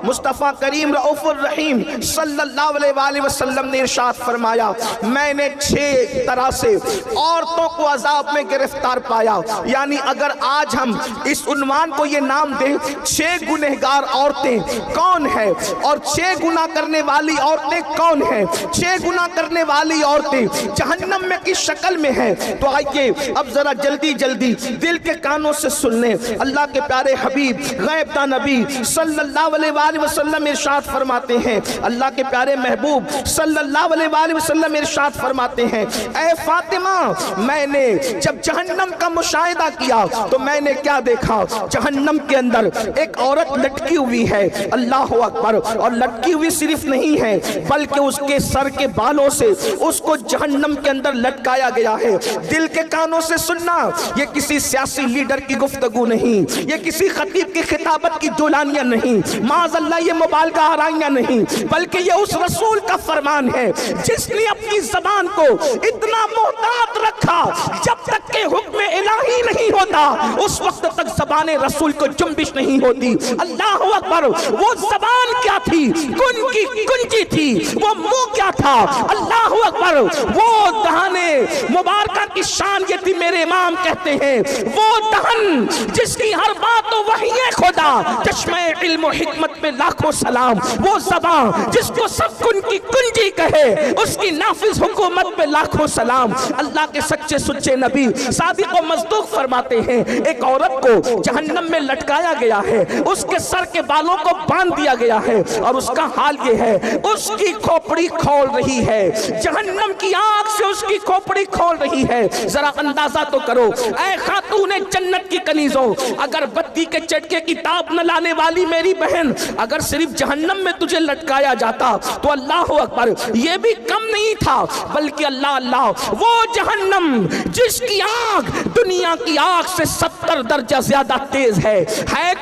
مصطفیٰ کریم رؤوف الرحیم صلی اللہ علیہ وآلہ وسلم نے ارشاد فرمایا میں نے 6 طرح سے عورتوں کو عذاب میں گرفتار پایا. یعنی اگر آج ہم اس عنوان کو یہ نام دیں 6 گنہگار عورتیں کون ہیں اور 6 گناہ کرنے والی عورتیں کون ہیں, 6 گناہ کرنے والی عورتیں جہنم میں کس شکل میں ہیں, تو آئیے اب ذرا جلدی جلدی دل کے کانوں سے سن لیں. اللہ کے پیارے حبیب غیب داں نبی صلی اللہ علیہ وآلہ وسلم ارشاد فرماتے ہیں, اللہ کے پیارے محبوب صلی اللہ علیہ وآلہ وسلم ارشاد فرماتے ہیں اے فاطمہ میں نے جب جہنم کا مشاہدہ کیا تو میں نے کیا دیکھا, جہنم کے اندر ایک عورت لٹکی ہوئی ہے, اللہ اکبر, اور لٹکی ہوئی صرف نہیں ہے بلکہ اس کے سر کے بالوں سے اس کو جہنم کے اندر لٹکایا گیا ہے. دل کے کانوں سے سننا, یہ کسی سیاسی لیڈر کی گفتگو نہیں, یہ کسی خطیب کی خطابت کی دولانیاں نہیں, معاذ اللہ یہ مبالغہ آرائیاں نہیں, بلکہ یہ اس رسول کا فرمان ہے جس نے اپنی زبان کو اتنا محتاط رکھا جب تک کہ حکم الہی نہیں ہوتا اس وقت تک زبان رسول کو جنبش نہیں ہوتی. اللہ اکبر, وہ زبان کیا تھی, کن کی کنجی تھی, وہ منہ کیا تھا, اللہ اکبر, وہ دہانے مبارکہ کی شان یہ تھی. میرے امام کہتے ہیں وہ دہن جس کی ہر بات تو وحی خدا, چشمہ علم و حکمت میں لاکھوں سلام, وہ زبان جس کو سب کن کی کنجی کہے اس کی نافذ حکومت میں لاکھوں سلام. اللہ کے سچے سچے نبی صادق و مصدوق فرماتے ہیں ایک عورت کو جہنم میں لٹکایا گیا ہے, اس کے سر کے بالوں کو باندھ دیا گیا ہے اور اس کا حال یہ ہے اس کی کھوپڑی کھول رہی ہے, جہنم کی آگ سے اس کی کھوپڑی کھول رہی ہے. ذرا اندازہ تو کرو اے خاتون جنت کی کنیزوں, اگر بتی کے چٹکے کی تاب نہ لانے والی میری بہن, اگر صرف جہنم میں تجھے لٹکایا جاتا تو اللہ اکبر یہ بھی کم نہیں تھا, بلکہ اللہ اللہ وہ جہنم جس کی آگ دنیا کی آگ سے 70 درجہ زیادہ تیز ہے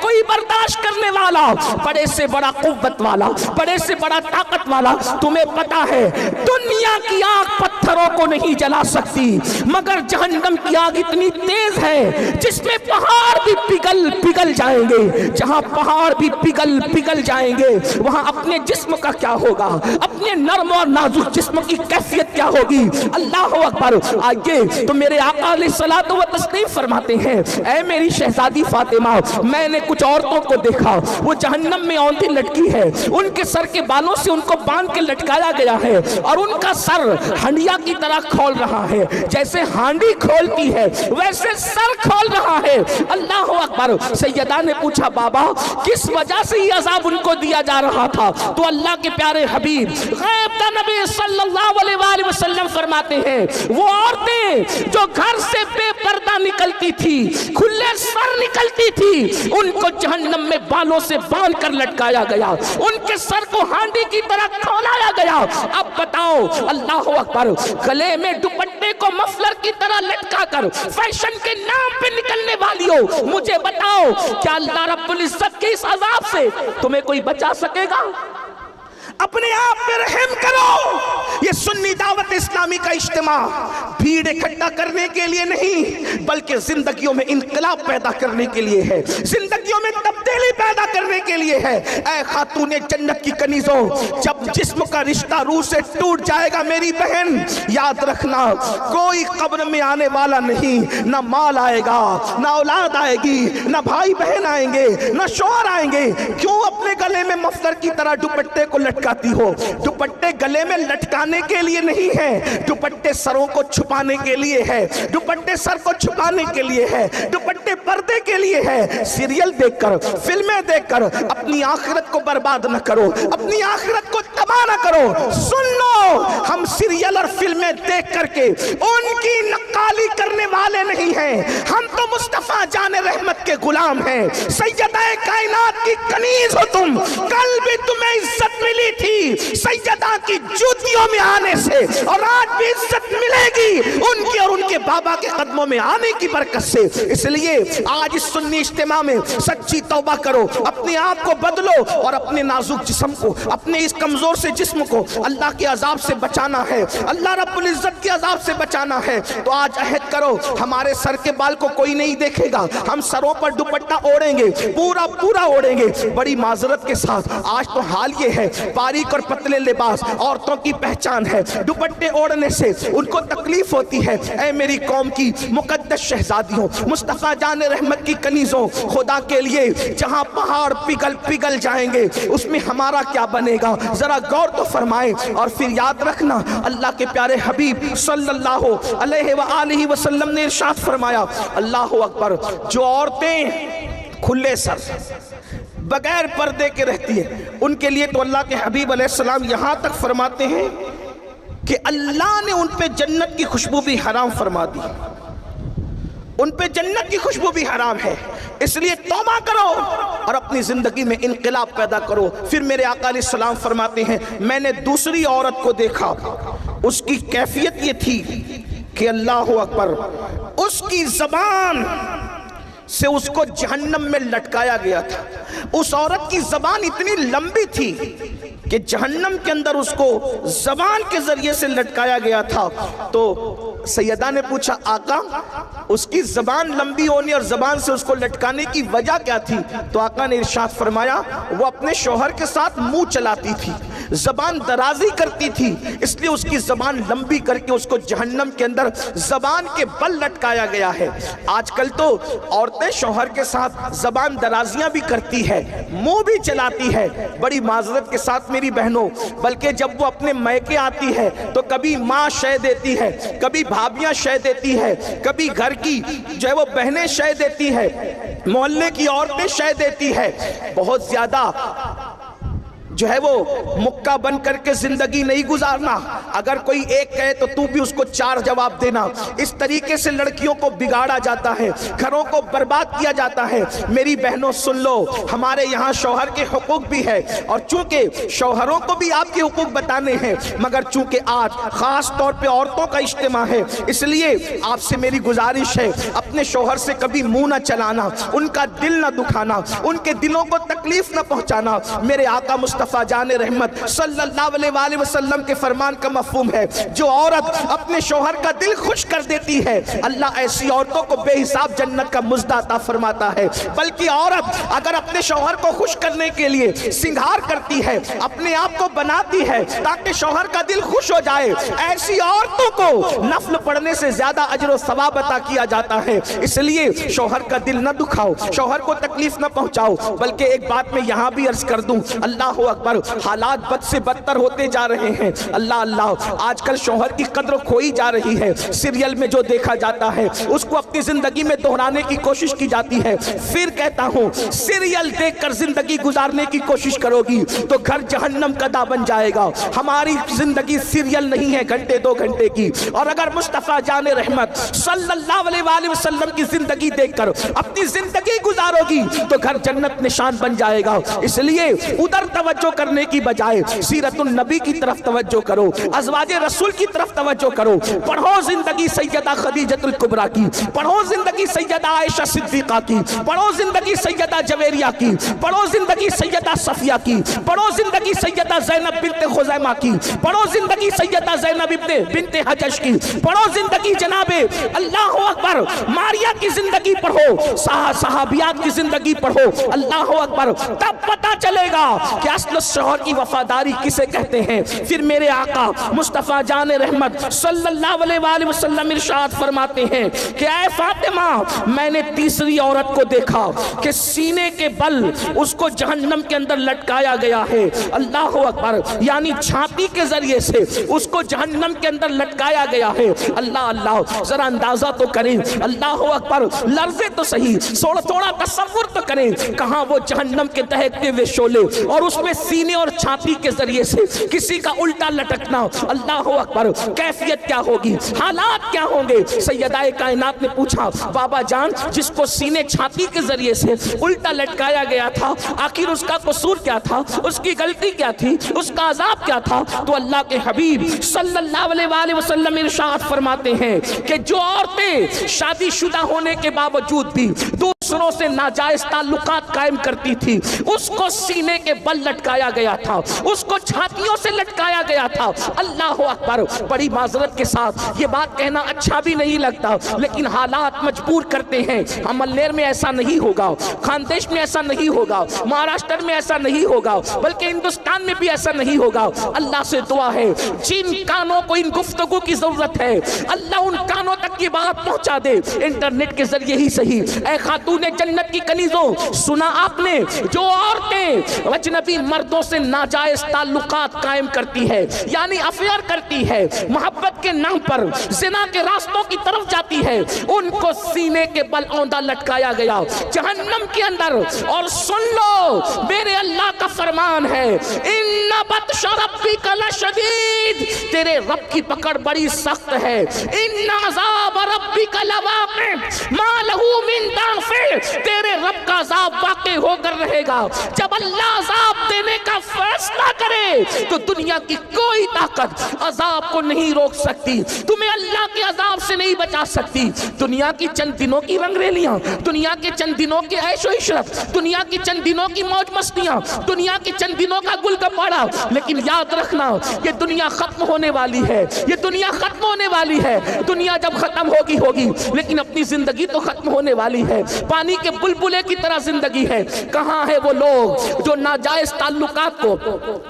کوئی برداشت کرنے والا, بڑے سے بڑا قوت والا, بڑے سے بڑا طاقت والا. تمہیں پتا ہے دنیا کی آگ پتھروں کو نہیں جلا سکتی مگر جہنم کی آگ اتنی تیز ہے جس میں پہاڑ بھی پگھل جائیں گے. جہاں پہاڑ بھی پگھل جائیں گے وہاں اپنے جسم کا کیا ہوگا, اپنے نرم اور نازک جسم کی کیفیت کیا ہوگی. اللہ اکبر. آئیے تو میرے آقا علیہ الصلوۃ والتسلیم فرماتے ہیں اے میری شہزادی فاطمہ میں نے کچھ عورتوں کو دیکھا وہ جہنم میں اونتی لٹکی ہے, ان کے سر کے بالوں سے ان کو باندھ کے لٹکایا گیا ہے اور ان کا سر ہنڈیا کی طرح کھول رہا ہے, جیسے ہانڈی کھولتی ہے ویسے سر کھول رہا ہے. اللہ اکبر. سیدہ نے پوچھا بابا کس وجہ سے یہ عذاب ان کو دیا جا رہا تھا, تو اللہ کے پیارے حبیب غیب داں نبی صلی اللہ علیہ وآلہ وسلم فرماتے ہیں وہ عورتیں جو گھر سے بے پردہ نکلتی تھی, کھلے سر نکلتی تھی, ان کو جہنم میں بالوں سے باندھ کر لٹکایا گیا, ان کے سر کو ہانڈی کی طرح کھولایا گیا. اب بتاؤ اللہ اکبر, گلے میں دوپٹے کو مفلر کی طرح لٹکا کر فیشن کے نام پہ نکلنے والی ہو, مجھے بتاؤ کیا اللہ رب العزت کے اس عذاب سے تمہیں کوئی بچا سکے گا؟ اپنے آپ پہ رحم کرو. یہ سنی دعوت اسلامی کا اجتماع بھیڑ اکٹھا کرنے کے لیے نہیں بلکہ زندگیوں میں انقلاب پیدا کرنے کے لیے ہے, زندگیوں میں تبدیلی پیدا کرنے کے لیے ہے. اے خاتون جنت کی کنیزوں, جب جسم کا رشتہ روح سے ٹوٹ جائے گا میری بہن یاد رکھنا کوئی قبر میں آنے والا نہیں, نہ مال آئے گا, نہ اولاد آئے گی, نہ بھائی بہن آئیں گے, نہ شوہر آئیں گے. کیوں اپنے گلے میں مفلر کی طرح دوپٹے کو لٹکاتی ہو؟ دوپٹے گلے میں لٹکانے کے لیے نہیں ہے, دوپٹے سروں کو چھپانے کے لیے ہے, دوپٹے سر کو چھپانے کے لیے ہے, دوپٹے پردے کے لیے ہے. سیریل دیکھ کر, فلمیں دیکھ کر اپنی آخرت کو برباد نہ کرو, اپنی آخرت کو تباہ نہ کرو. سن لو, ہم سیریل اور فلمیں دیکھ کر کے ان کی نقالی کرنے والے نہیں ہیں, ہم تو مصطفیٰ جان رحمت کے غلام ہیں. سیدہ کائنات کی کنیز ہو تم, کل بھی تمہیں عزت ملی تھی, सैयदा की जूतियों में आने से, और आज भी इज्जत मिलेगी उनके और उनके बाबा के कदमों में आने की बरकत से। इसलिए आज इस सुन्नी इज्तिमा में सच्ची तौबा करो, अपने आप को बदलो और अपने नाजुक जिस्म को, अपने इस कमजोर से जिस्म को अल्लाह के अजाब से बचाना है, अल्लाह रब्बुल इज्जत के अजाब से बचाना है। तो आज अहद करो, हमारे सर के बाल को कोई नहीं देखेगा, हम सरों पर दुपट्टा ओढ़ेंगे, पूरा पूरा ओढ़ेंगे बड़ी माजरत के साथ। आज तो हाल ये है, बारीक और पतले लिबास औरतों की पहचान है, दुपट्टे ओढ़ने से उनको तकलीफ होती है। ऐ मेरी कौम की मुकद्दस शहजादियों, मुस्तफा जान रहमत की कनीजों, खुदा के लिए जहां पहाड़ पिघल पिघल जाएंगे उसमें हमारा क्या बनेगा, जरा गौर तो फरमाएं। और फिर याद रखना, अल्लाह के प्यारे हबीब सल्लल्लाहु अलैहि वसल्लम ने इरशाद फरमाया, अल्लाह अकबर, जो औरतें खुले सर बगैर पर्दे के रहती है उनके लिए तो अल्लाह के हबीब अलैहिस्सलाम यहां तक फरमाते हैं कि अल्लाह ने उन पे जन्नत की खुशबू भी हराम फरमा दी, उन पे जन्नत की खुशबू भी हराम है। इसलिए तौबा करो और अपनी जिंदगी में इनकलाब पैदा करो। फिर मेरे आका अलैहिस्सलाम फरमाते हैं, मैंने दूसरी औरत को देखा, उसकी कैफियत ये थी कि अल्लाह अकबर, उसकी जबान से उसको जहन्नम में लटकाया गया था। उस औरत की जबान इतनी लंबी थी कि जहन्नम के अंदर उसको जबान के जरिए से लटकाया गया था। तो सैयदा ने पूछा, आका उसकी जबान लंबी होने और जबान से उसको लटकाने की वजह क्या थी? तो आका ने इरशाद फरमाया, वो अपने शौहर के साथ मुंह चलाती थी, जबान दराजी करती थी, इसलिए उसकी जबान लंबी करके उसको जहन्नम के अंदर जबान के बल लटकाया गया है। आजकल तो औरतें शौहर के साथ जबान दराजियां भी करती है, मुंह भी चलाती है। बड़ी माजरत के साथ मेरी बहनों, बल्कि जब वो अपने मैके आती है तो कभी माँ शय देती है, कभी भाभियां शय देती है, कभी घर की जो है वो बहनें शय देती है, मोहल्ले की औरतें शय देती है। बहुत ज्यादा जो है वो मुक्का बन करके जिंदगी नहीं गुजारना। अगर कोई एक कहे तो तू भी उसको चार जवाब देना। इस तरीके से लड़कियों को बिगाड़ा जाता है, घरों को बर्बाद किया जाता है। मेरी बहनों सुन लो, हमारे यहाँ शौहर के हुकूक भी है और चूंकि शौहरों को भी आपके हुकूक बताने हैं, मगर चूंकि आज खास तौर पे औरतों का इज्तिमा है, इसलिए आपसे मेरी गुजारिश है, अपने शौहर से कभी मुंह ना चलाना, उनका दिल ना दुखाना, उनके दिलों को तकलीफ ना पहुंचाना। मेरे आका मुस्तफा जाने रहमत सल्लल्लाहु अलैहि वसल्लम के फरमान का मफहूम है, जो औरत अपने शौहर का दिल खुश कर देती है, अल्लाह ऐसी औरतों को बेहिसाब जन्नत का मुज़्दा अता फरमाता है। बल्कि औरत अगर अपने शौहर को खुश करने के लिए सिंगार करती है, अपने आप को बनाती है ताकि शौहर का दिल खुश हो जाए, ऐसी औरतों को नफल पढ़ने से ज्यादा अजर व सवाब अता किया जाता है। इसलिए शौहर का दिल न दुखाओ, शौहर को तकलीफ न पहुंचाओ। बल्कि एक बात मैं यहां भी अर्ज कर दूं, अल्लाह अकबर, हालात बद से बदतर होते जा रहे हैं। अल्लाह अल्लाह, आजकल शौहर की कद्र खोई जा रही है। सीरियल में जो देखा जाता है उसको अपनी जिंदगी में दोहराने की कोशिश की जाती है। फिर कहता हूं, सीरियल देखकर जिंदगी गुजारने की कोशिश करोगी तो घर जहन्नम का दा बन जाएगा। हमारी जिंदगी सीरियल नहीं है घंटे दो घंटे की। और अगर मुस्तफा जाने रहमत सल्लल्लाहु अलैहि वसल्लम की जिंदगी देखकर अपनी जिंदगी गुजारोगी तो घर जन्नत निशान बन जाएगा। इसलिए उधर तवज्जो करने की बजाय सीरतुन नबी की तरफ तवज्जो करो, अज़वाजे रसूल की तरफ तवज्जो करो। पढ़ो जिंदगी सैयदा खदीजतुल कुबरा की, पढ़ो जिंदगी सैयदा आयशा सिद्दीका की, पढ़ो जिंदगी सैयदा जवेरिया की, पढ़ो जिंदगी सैयदा सफिया की, पढ़ो जिंदगी सैयदा ज़ैनब बिन्ते खुज़ैमा की, पढ़ो जिंदगी सैयदा ज़ैनब बिन्ते हजश की, पढ़ो जिंदगी जनाबे अल्लाह अकबर मारिया की जिंदगी पढ़ो, सहाबियात की जिंदगी पढ़ो। अल्लाह अकबर, तब पता चलेगा कि असल शौहर की वफादारी किसे कहते हैं। फिर मेरे आका मुस्तफा जाने रहमत सल्लल्लाहु अलैहि वसल्लम इरशाद फरमाते हैं कि ऐ फातिमा, मैंने तीसरी औरत को देखा कि सीने के बल उसको जहन्नम के अंदर लटकाया गया है। अल्लाह अकबर, यानी छाती के जरिए से उसको जहन्नम के अंदर लटकाया गया है। अल्लाह अल्लाह, जरा अंदाजा तो करें, अल्लाह अकबर, लर्जे तो सही, थोड़ा तसव्वुर तो करें, कहां वो जहन्नम के दहकते हुए शोले और उसमें सीने और छाती के जरिए से किसी का उल्टा लटकना, अल्लाह अकबर, कैफियत क्या होगी, हालात क्या होंगे। सैयदाए कायनात ने पूछा, बाबा जान जिसको सीने छाती के जरिए से उल्टा लटकाया गया था, आखिर उसका कसूर क्या था, उसकी गलती क्या थी, उसका अजाब क्या था? तो अल्लाह के हबीब सल्लल्लाहु अलैहि वसल्लम इरशाद फरमाते हैं कि जो औरतें शादीशुदा होने के बावजूद भी दूसरों से नाजायज ताल्लुकात कायम करती थी, उसको सीने के बल लटकाया गया था, उसको छातियों से लटकाया गया था। अल्लाह अकबर। बड़ी माजरत के साथ ये बात कहना अच्छा भी नहीं लगता, लेकिन हालात मजबूर करते हैं। अमलनेर में ऐसा नहीं होगा, खानदेश में ऐसा नहीं होगा, महाराष्ट्र में ऐसा नहीं होगा, बल्कि हिंदुस्तान में भी ऐसा नहीं होगा। अल्लाह से दुआ है जिन कानों को इन गुफ्तगू की जरूरत है, अल्लाह उन कानों तक की बात पहुंचा दे, इंटरनेट के जरिए ही सही। ऐ खातूने जन्नत की कनीजों, सुना आपने, जो औरतें अजनबी मर्दों से नाजायज ताल्लुकात कायम करती है, यानी अफेयर करती है, मोहब्बत के नाम पर जिना के रास्तों की तरफ जाती है, उनको सीने के बल औंधा लटकाया गया जहन्नम के अंदर। और सुन लो, मेरे अल्लाह का फरमान है, इन्ना बत्श रब्बिका लशदीद, तेरे रब की पकड़ बड़ी सख्त है। इन्ना अज़ाब रब्बिका लवाक़ि मा लहू मिन दाफ़िर, तेरे रब का अज़ाब वाक़ई होकर रहेगा। जब अल्लाह अज़ाब देने का फैसला करे तो दुनिया की कोई ताकत अज़ाब को नहीं रोक सकती, तुम्हें अल्लाह के अज़ाब से नहीं बचा सकती। दुनिया की चंद दिनों की रंगरेलियां, दुनिया के चंद दिनों के ऐशो इशरत, दुनिया की चंद दिनों की मौज मस्तियां, दुनिया के चंद दिनों का गुल गप्पाड़ा, लेकिन याद रखना ये दुनिया खत्म होने वाली है, ये दुनिया खत्म होने वाली है। दुनिया जब खत्म होगी होगी, लेकिन अपनी जिंदगी तो खत्म होने वाली है। पानी के बुलबुले की तरह जिंदगी है। कहाँ है वो लोग जो नाजायज ताल्लुकात को,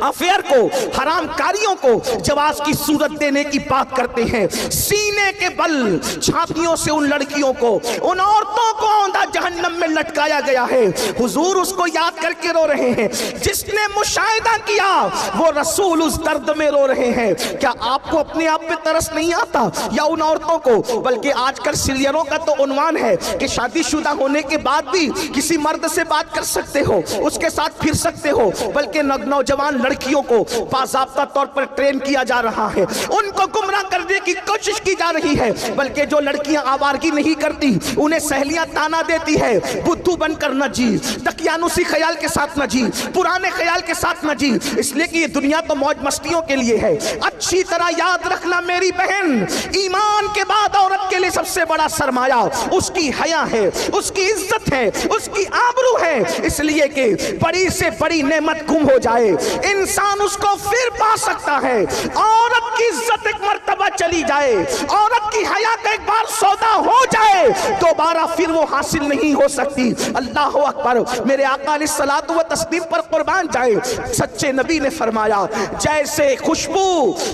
अफेयर को, हराम कारियों को जवाज की सूरत देने की बात करते हैं। सीने के बल छातियों से उन लड़कियों को, उन औरतों को औंधा जहन्नम में लटकाया गया है। हुजूर उसको याद करके रो रहे हैं, जिसने मुशाहिदा किया वो रसूल उस दर्द में रो रहे हैं। क्या आपको अपने आप पे तरस नहीं आता, या उन औरतों को? बल्कि आजकल सीरियलों का तो उन्वान है कि शादीशुदा होने के बाद भी किसी मर्द से बात कर सकते हो, उसके साथ फिर सकते हो, बल्कि नौजवान लड़कियों को बाज़ाब्ता तौर पर ट्रेन किया जा रहा है, उनको गुमराह करने की कोशिश की जा रही है। बल्कि जो लड़कियां आवारगी नहीं करती, उन्हें सहेलियां ताना देती है, बुद्धू बनकर न जी, दकियानुसी ख्याल के साथ न जी, पुराने ख्याल के साथ न जी, इसलिए कि ये दुनिया तो मौज मस्तियों के लिए है। अच्छी तरह याद रखना मेरी बहन, ईमान के बाद औरत के लिए सबसे बड़ा सरमाया उसकी हया है, उसकी इज्जत है, उसकी आबरू है। इसलिए कि बड़ी से बड़ी नेमत गुम हो जाए, इंसान उसको फिर पा सकता है। औरत की इज्जत एक मर्तबा चली जाए, औरत की हया का एक बार सौदा हो जाए, दोबारा फिर वो हासिल नहीं हो सकती। अल्लाह अकबर। मेरे आका अलैहिस्सलातु व तस्लीम पर कुर्बान जाए, सच्चे नबी ने फरमाया, जैसे खुशबू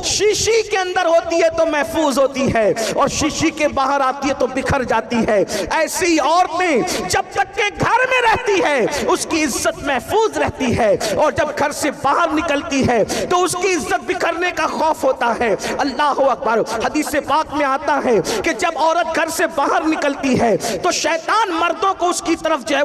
शीशी के अंदर होती है तो महफूज होती है, और शीशी के बाहर आती है तो बिखर जाती है, ऐसी औरतें जब तक के घर में रहती है उसकी इज्जत महफूज रहती है, और जब घर से बाहर निकलती है तो उसकी इज्जत बिखरने का खौफ होता है। अल्लाह अकबर। हदीस पाक में आता है कि जब औरत घर से बाहर निकलती है तो शैतान मर्दों को उसकी तरफ जो है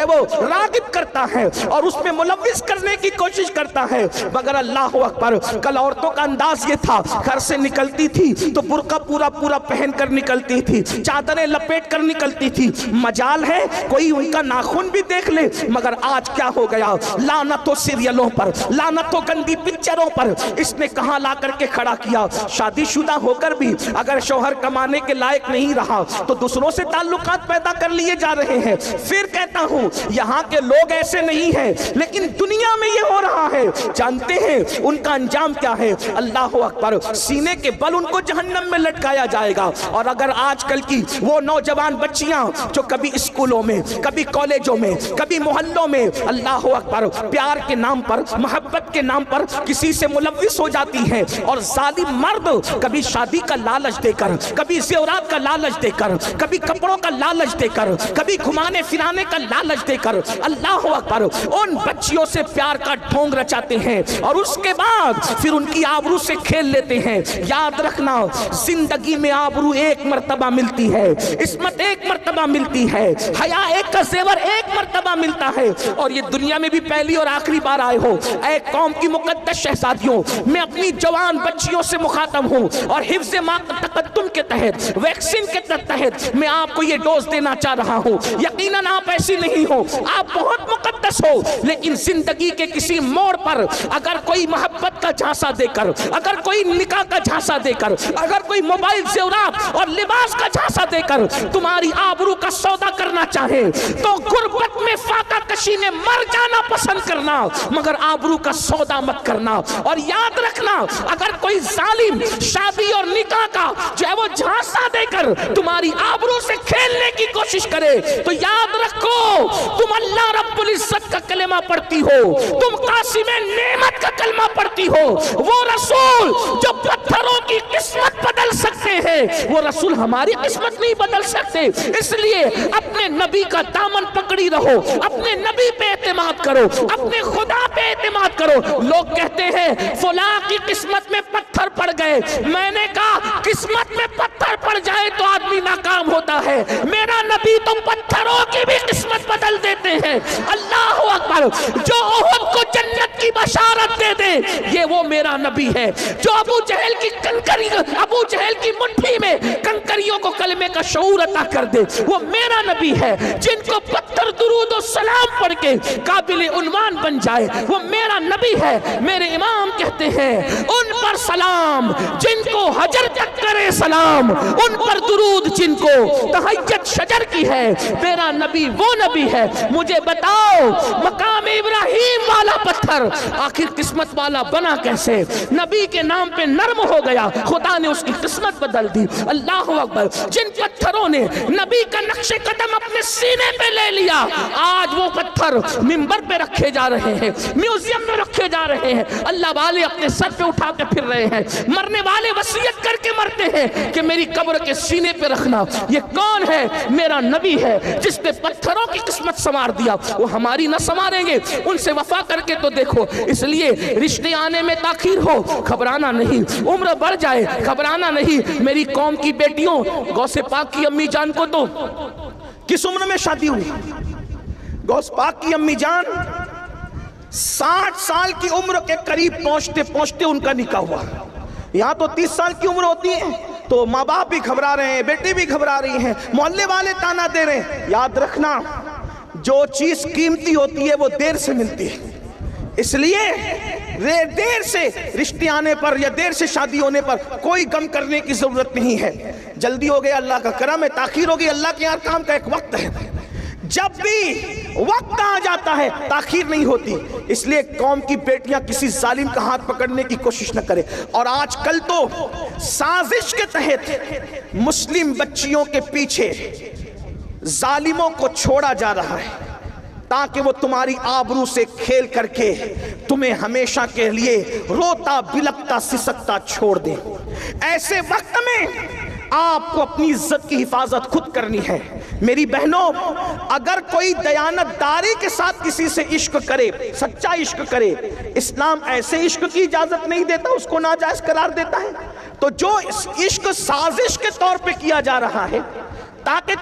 वो रागिब करता है और उसमें मुलव्विस करने की कोशिश करता है। मगर अल्लाह अकबर, कल औरतों का अंदाज ये था, घर से निकलती थी तो बुर्का पूरा पूरा पहन कर निकलती थी, चादरें लपेट कर निकलती थी, मजाल है कोई उनका नाखून भी देख ले। मगर आज क्या हो गया, लानत हो सीरियलों पर, लानत हो गंदी पिक्चरों पर, इसने कहां ला करके खड़ा किया। शादीशुदा होकर भी अगर शौहर कमाने के लायक नहीं रहा तो दूसरों से ताल्लुकात पैदा कर लिए जा रहे हैं। फिर कहता हूं, यहाँ के लोग ऐसे नहीं हैं, लेकिन दुनिया में ये हो रहा है। जानते हैं उनका अंजाम क्या है? अल्लाह अकबर। सीने के बल उनको जहन्नम में लटकाया जाएगा। और अगर आजकल की वो नौजवान बच्चियां जो कभी स्कूलों में, कभी कॉलेजों में, कभी मोहल्लों में, अल्लाह अकबर, प्यार के नाम पर, मोहब्बत के नाम पर किसी से मुलव्विस हो जाती हैं। और जालिम मर्द कभी शादी का लालच देकर, कभी ज़ेवरात का लालच देकर, कभी कपड़ों का लालच देकर, कभी घुमाने फिराने का लालच देकर, अल्लाह अकबर, उन बच्चियों से प्यार का ढोंग रचाते हैं और उसके बाद फिर उनकी आबरू से खेल लेते हैं। याद रखना, जिंदगी में आबरू एक मर्तबा मिलती है, इस्मत एक मर्तबा मिलती है, हया एक का ज़ेवर एक मर्तबा मिलता है, और ये दुनिया में भी पहली और आखिरी बार आए हो। ऐ कौम की मुकद्दस शहजादियों, मैं अपनी जवान बच्चियों से मुखातब हूँ और हिफ्ज़ मा तक़द्दुम के तहत, वैक्सीन के तहत मैं आपको ये डोज देना चाह रहा हूँ। यकीनन आप ऐसी नहीं हो, आप बहुत मुकद्दस हो, लेकिन जिंदगी के किसी मोड़ पर अगर कोई मोहब्बत का झांसा देकर, अगर कोई निकाह का झांसा देकर, अगर कोई मोबाइल ज़ेवरात और लिबास का झांसा देकर तुम्हारी आबरू का सौदा करना चाहे तो गुर्बत में फाका कशी में मर जाना पसंद करना, मगर आबरू का सौदा मत करना। और याद रखना, अगर कोई जालिम शादी और निकाह का जो है वो झांसा देकर तुम्हारी आबरू से खेलने की कोशिश करे तो याद रखो, तुम अल्लाह रब्बुल इज्जत का कलमा पढ़ती हो, तुम कासिमे नेमत का कलमा पढ़ती हो। वो रसूल जो पत्थरों की किस्मत बदल सकते हैं, वो रसूल हमारी किस्मत नहीं बदल सकते। इसलिए अपने नबी का दामन पकड़ी रहो, अपने नबी पे एतमाद करो, अपने खुदा पे एतमाद करो। लोग कहते हैं फुला की किस्मत में पत्थर पड़ गए, मैंने कहा किस्मत में पत्थर पड़ जाए तो आदमी नाकाम होता है, मेरा नबी तो पत्थरों की भी किस्मत बदल देते हैं। अल्लाह अकबर, जो उहद को जन्नत की बशारत दे दे, ये वो मेरा नबी है। जो अबू जहल की कंकरी, अबू जहल की मुट्ठी में कंकरियों को कलमे का शऊर अता कर दे, वो मेरा नबी है। जिनको पत्थर दुरूद और सलाम पढ़ के काबिल उन्वान बन जाए, वो मेरा नबी है। मेरे इमाम कहते हैं उन पर सलाम जिनको हजर तक करे सलाम, उन पर दुरूद जिनको तहज्जुद शजर की है। मेरा नबी वो नबी है। मुझे बताओ, मकाम इब्राहिम वाला पत्थर आखिर किस्मत वाला बना कैसे? नबी के नाम पे नर्म हो गया, खुदा ने उसकी किस्मत बदल दी। अल्लाह अकबर। जिन पत्थरों ने नबी का नक्शे कदम अपने सीने पे ले लिया, आज वो पत्थर मिंबर पे रखे जा रहे हैं, म्यूजियम में रखे जा रहे हैं, अल्लाह वाले अपने सर पे उठा के फिर रहे हैं। मरने वाले वसीयत करके मरते हैं कि मेरी कब्र के सीने पे रखना। ये कौन है? मेरा नबी है, जिसने पत्थरों की किस्मत संवार दिया, वो हमारी न संवारेंगे। उनसे वफा करके तो देखो। इसलिए रिश्ते आने में ताखीर हो, घबराना नहीं, उम्र बढ़ जाए, घबराना नहीं। मेरी कौम की बेटियों, गौसे पाक की अम्मी जान को तो किस उम्र में शादी हुई? गौस पाक की अम्मी जान 60 साल की उम्र के करीब पहुंचते पहुंचते उनका निकाह हुआ। यहाँ तो 30 साल की उम्र होती है तो माँ बाप भी घबरा रहे हैं, बेटी भी घबरा रही हैं, मोहल्ले वाले ताना दे रहे हैं। याद रखना, जो चीज कीमती होती है वो देर से मिलती है। इसलिए देर से रिश्ते आने पर या देर से शादी होने पर कोई गम करने की जरूरत नहीं है। जल्दी हो गया, अल्लाह का करम है, ताखीर हो गई, अल्लाह के यहाँ काम का एक वक्त है। जब भी वक्त आ जाता है ताखीर नहीं होती। इसलिए कौम की बेटियां किसी जालिम का हाथ पकड़ने की कोशिश न करें। और आजकल तो साजिश के तहत मुस्लिम बच्चियों के पीछे जालिमों को छोड़ा जा रहा है ताकि वो तुम्हारी आबरू से खेल करके तुम्हें हमेशा के लिए रोता बिलकता सिसकता छोड़ दे। ऐसे वक्त में आपको अपनी इज्जत की हिफाजत खुद करनी है। मेरी बहनों, अगर कोई दयानतदारी के साथ किसी से इश्क करे, सच्चा इश्क करे, इस्लाम ऐसे इश्क की इजाजत नहीं देता, उसको नाजायज करार देता है। तो जो इश्क साजिश के तौर पे किया जा रहा है ताकि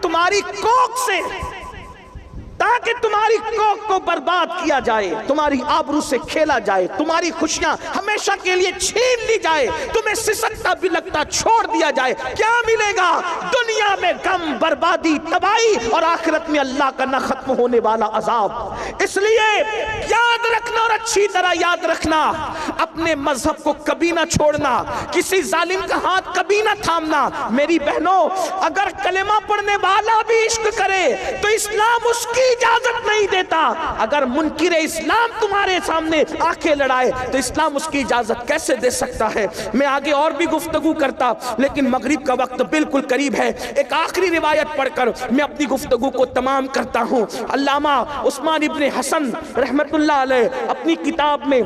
तुम्हारी कोख को बर्बाद किया जाए, तुम्हारी आबरू से खेला जाए, तुम्हारी खुशियां हमेशा के लिए छीन ली जाए, तुम्हें सिसकता बिलकता छोड़ दिया जाए, क्या मिलेगा? दुनिया में गम, बर्बादी, तबाही और आखिरत में अल्लाह का न खत्म होने वाला अजाब। इसलिए याद रखना और अच्छी तरह याद रखना, अपने मजहब को कभी ना छोड़ना, किसी जालिम का हाथ कभी ना थामना। मेरी बहनों, अगर कलेमा पढ़ने वाला भी इश्क करे तो इस्लाम उसकी اجازت نہیں دیتا. اگر منکر اسلام تمہارے سامنے آنکھیں لڑائے تو اسلام اس کی اجازت کیسے دے سکتا ہے؟ میں آگے اور بھی گفتگو کرتا لیکن مغرب کا وقت بالکل قریب ہے. ایک آخری روایت پڑھ کر میں اپنی گفتگو کو تمام کرتا ہوں. علامہ عثمان ابن حسن رحمت اللہ علیہ اپنی کتاب میں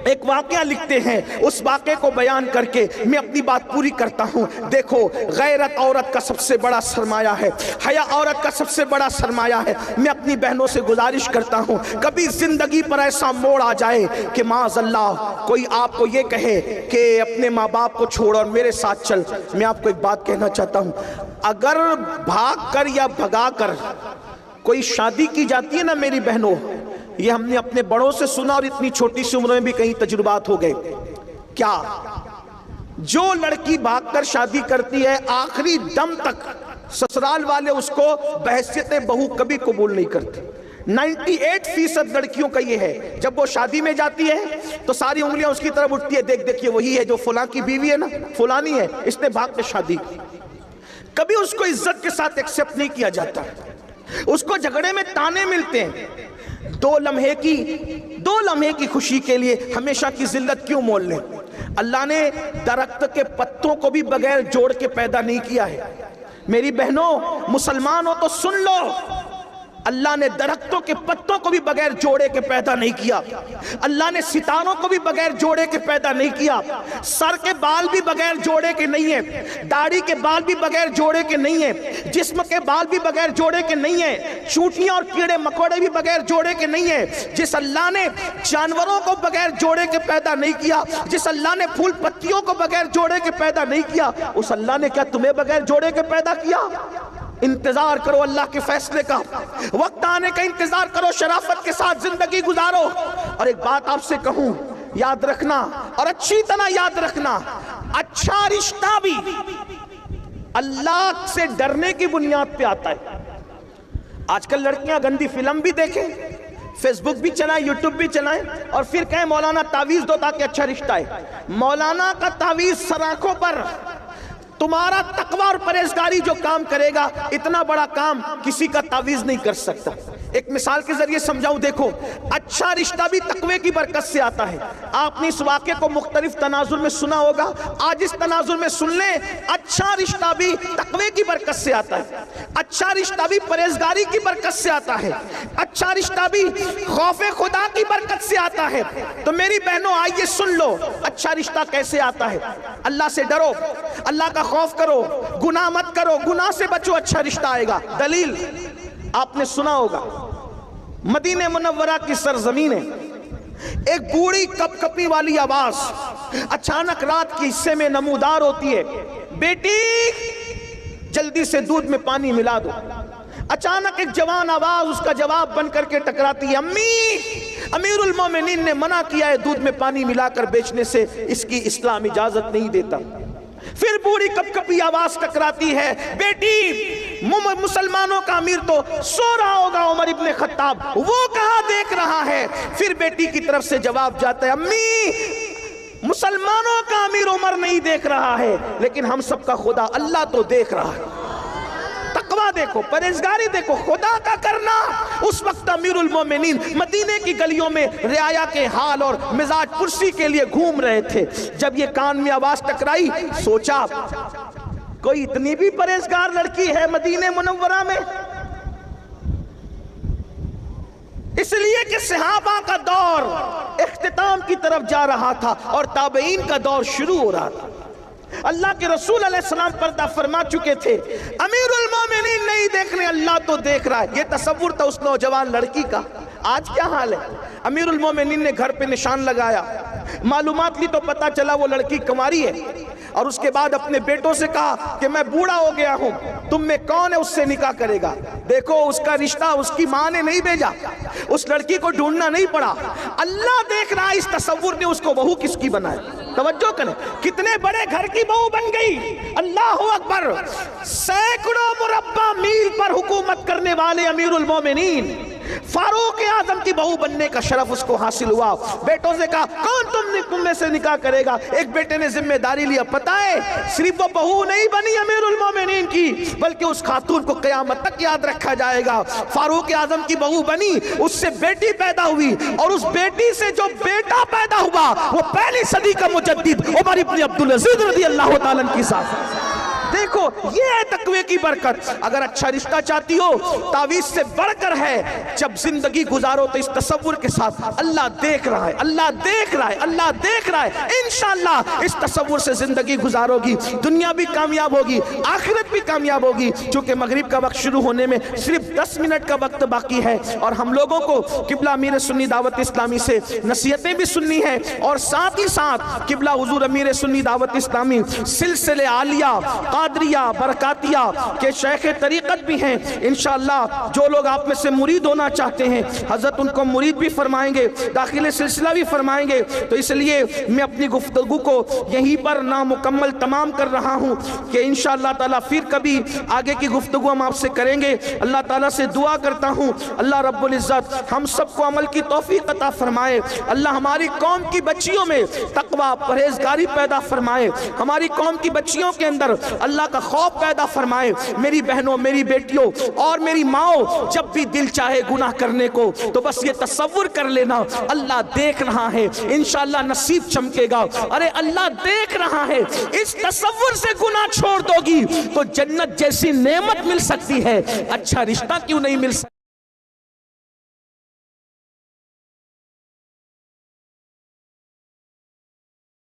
ایک واقعہ لکھتے ہیں. اس واقعے کو بیان کر کے میں اپنی بات پوری کرتا ہوں. دیکھو غیرت عورت کا سب سے بڑا سرمایہ ہے, حیا عورت کا سب سے بڑا سرمایہ ہے. میں اپنی بہنوں سے گزارش کرتا ہوں کبھی زندگی پر ایسا موڑ آ جائے کہ معاذ اللہ کوئی آپ کو یہ کہے کہ اپنے ماں باپ کو چھوڑ اور میرے ساتھ چل. میں آپ کو ایک بات کہنا چاہتا ہوں, اگر بھاگ کر یا بھگا کر کوئی شادی کی جاتی ہے نا میری بہنوں, یہ ہم نے اپنے بڑوں سے سنا اور اتنی چھوٹی سی عمر میں بھی کئی تجربات ہو گئے. کیا جو لڑکی بھاگ کر شادی کرتی ہے آخری دم تک سسرال والے اس کو بحیثیت بہو کبھی قبول نہیں کرتے. 98% لڑکیوں کا یہ ہے, جب وہ شادی میں جاتی ہے تو ساری انگلیاں اس کی طرف اٹھتی ہے, دیکھ دیکھیے وہی ہے جو فلاں کی بیوی ہے نا, فلانی ہے, اس نے بھاگ کے شادی کی. کبھی اس کو عزت کے ساتھ ایکسپٹ نہیں کیا جاتا, اس کو جھگڑے میں تانے ملتے ہیں. دو لمحے کی خوشی کے لیے ہمیشہ کی ذلت کیوں مول لیں؟ اللہ نے درخت کے پتوں کو بھی بغیر جوڑ کے پیدا نہیں کیا ہے. میری بہنوں مسلمان ہو تو سن لو, اللہ نے درختوں کے پتوں کو بھی بغیر جوڑے کے پیدا نہیں کیا. اللہ نے ستاروں کو بھی بغیر جوڑے کے پیدا نہیں کیا. سر کے بال بھی بغیر جوڑے کے نہیں ہیں, داڑھی کے بال بھی بغیر جوڑے کے نہیں ہیں, جسم کے بال بھی بغیر جوڑے کے نہیں ہیں, چونٹیاں اور کیڑے مکوڑے بھی بغیر جوڑے کے نہیں ہیں. جس اللہ نے جانوروں کو بغیر جوڑے کے پیدا نہیں کیا, جس اللہ نے پھول پتیوں کو بغیر جوڑے کے پیدا نہیں کیا, اس اللہ نے کیا تمہیں بغیر جوڑے کے پیدا کیا؟ انتظار کرو اللہ کے فیصلے کا, وقت آنے کا انتظار کرو, شرافت کے ساتھ زندگی گزارو. اور ایک بات آپ سے کہوں, یاد رکھنا اور اچھی طرح یاد رکھنا, اچھا رشتہ بھی اللہ سے ڈرنے کی بنیاد پہ آتا ہے. آج کل لڑکیاں گندی فلم بھی دیکھیں, فیس بک بھی چلائیں, یوٹیوب بھی چلائیں اور پھر کہیں مولانا تعویذ دو تاکہ اچھا رشتہ ہے. مولانا کا تعویذ سر آنکھوں پر, تمہارا تقوی اور پرہیزگاری جو کام کرے گا, اتنا بڑا کام کسی کا تعویذ نہیں کر سکتا. ایک مثال کے ذریعے سمجھاؤں, دیکھو اچھا رشتہ بھی تقوی کی برکت سے آتا ہے. آپ نے اس واقعے کو مختلف تناظر میں سنا ہوگا, آج اس تناظر میں سن لیں. اچھا رشتہ بھی تقوی کی برکت سے آتا ہے, اچھا رشتہ بھی پرہیزگاری کی برکت سے آتا ہے, اچھا رشتہ بھی خوف خدا کی برکت سے آتا ہے. تو میری بہنوں آئیے سن لو, اچھا رشتہ کیسے آتا ہے. اللہ سے ڈرو, اللہ کا خوف کرو, گناہ مت کرو, گناہ سے بچو, اچھا رشتہ آئے گا. دلیل آپ نے سنا ہوگا, مدینہ منورہ کی سرزمین ہے, ایک بوڑھی کپ کپی والی آواز اچانک رات کے حصے میں نمودار ہوتی ہے, بیٹی جلدی سے دودھ میں پانی ملا دو. اچانک ایک جوان آواز اس کا جواب بن کر کے ٹکراتی ہے, امی امیر المومنین نے منع کیا ہے دودھ میں پانی ملا کر بیچنے سے, اس کی اسلام اجازت نہیں دیتا. پھر بوڑھی کپ کپی آواز ٹکراتی ہے, بیٹی مسلمانوں کا امیر تو سو رہا ہوگا عمر ابن خطاب, وہ کہاں دیکھ رہا ہے. پھر بیٹی کی طرف سے جواب جاتا ہے, امی مسلمانوں کا امیر عمر نہیں دیکھ رہا ہے, لیکن ہم سب کا خدا اللہ تو دیکھ رہا ہے. تقوی دیکھو, پرہیزگاری دیکھو, خدا کا کرنا. اس وقت امیر المومنین مدینے کی گلیوں میں رعایا کے حال اور مزاج پرسی کے لیے گھوم رہے تھے. جب یہ کان میں آواز ٹکرائی, سوچا کوئی اتنی بھی پرہیزگار لڑکی ہے مدینہ منورہ میں. اس لیے کہ صحابہ کا دور اختتام کی طرف جا رہا تھا اور تابعین کا دور شروع ہو رہا تھا. اللہ کے رسول علیہ السلام پردہ فرما چکے تھے, امیر المومنین نہیں دیکھنے, اللہ تو دیکھ رہا ہے. یہ تصور تھا اس نوجوان لڑکی کا. آج کیا حال ہے؟ امیر المومنین نے گھر پہ نشان لگایا, معلومات لی تو پتا چلا وہ لڑکی کنواری ہے, اور اس کے بعد اپنے بیٹوں سے کہا کہ میں بوڑھا ہو گیا ہوں, تم میں کون ہے اس سے نکاح کرے گا. دیکھو اس کا رشتہ اس کی ماں نے نہیں بھیجا, اس لڑکی کو ڈھونڈنا نہیں پڑا, اللہ دیکھ رہا. اس تصور نے اس کو بہو کس کی بنایا. توجہ کریں, کتنے بڑے گھر کی بہو بن گئی. اللہ اکبر. سینکڑوں مربع میل پر حکومت کرنے والے امیر المومنین फारूक आजम की बहू बनने का शरफ उसको हासिल हुआ। बेटों से कहा कौन तुम में से निकाह करेगा? एक बेटे ने जिम्मेदारी लिया। पता है सिर्फ वो बहू नहीं बनी अमीरुल मोमिनीन की, बल्कि उस खातून को क़यामत तक याद रखा जाएगा। फारूक आजम की बहू बनी, उससे बेटी पैदा हुई, और उस बेटी से जो बेटा पैदा हुआ वो पहली सदी का मुजद्दिद उमर इब्न अब्दुल अजीज रज़ियल्लाहु ताला अन्हु की साथ। देखो ये है तकवे की बरकत। अगर अच्छा रिश्ता चाहती हो, तावीज़ से बढ़कर है, जब जिंदगी गुजारो तो इस तसव्वुर के साथ अल्लाह देख रहा है, अल्लाह देख रहा है, अल्लाह देख रहा है। इंशाअल्लाह इस तसव्वुर से जिंदगी गुजारोगी, दुनिया भी कामयाब होगी, आखिरत भी कामयाब होगी। चूंकि मगरिब का वक्त शुरू होने में सिर्फ 10 मिनट का वक्त बाकी है, और हम लोगों को किबला अमीर सुन्नी दावत इस्लामी से नसीहतें भी सुननी है, और साथ ही साथ किबला हुजूर अमीर सुन्नी दावत इस्लामी सिलसिले आलिया कादरिया बरकातिया के शेख तरीक़त भी हैं। इंशाअल्लाह जो लोग आप में से मुरीद होना चाहते हैं, हज़रत उनको मुरीद भी फरमाएंगे, दाखिले सिलसिला भी फरमाएंगे। तो इसलिए मैं अपनी गुफ्तगू को यहीं पर नामुकम्मल तमाम कर रहा हूँ कि इंशाअल्लाह ताला फिर कभी आगे की गुफ्तगू हम आपसे करेंगे। अल्लाह ताला से दुआ करता हूँ अल्लाह रब्बुल इज़्ज़त हम सबको अमल की तौफीक अता फरमाए। अल्लाह हमारी कौम की बच्चियों में तक़वा परहेज़गारी पैदा फरमाए, हमारी कौम की बच्चियों के अंदर अल्लाह का खौफ पैदा फरमाए। मेरी बहनों, मेरी बेटियों और मेरी माओ, जब भी दिल चाहे गुनाह करने को तो बस ये तसव्वुर कर लेना अल्लाह देख रहा है, इंशाअल्लाह नसीब चमकेगा। अरे अल्लाह देख रहा है, इस तसव्वुर से गुनाह छोड़ दोगी तो जन्नत जैसी नेमत मिल सकती है। अच्छा रिश्ता क्यों नहीं मिल सकता?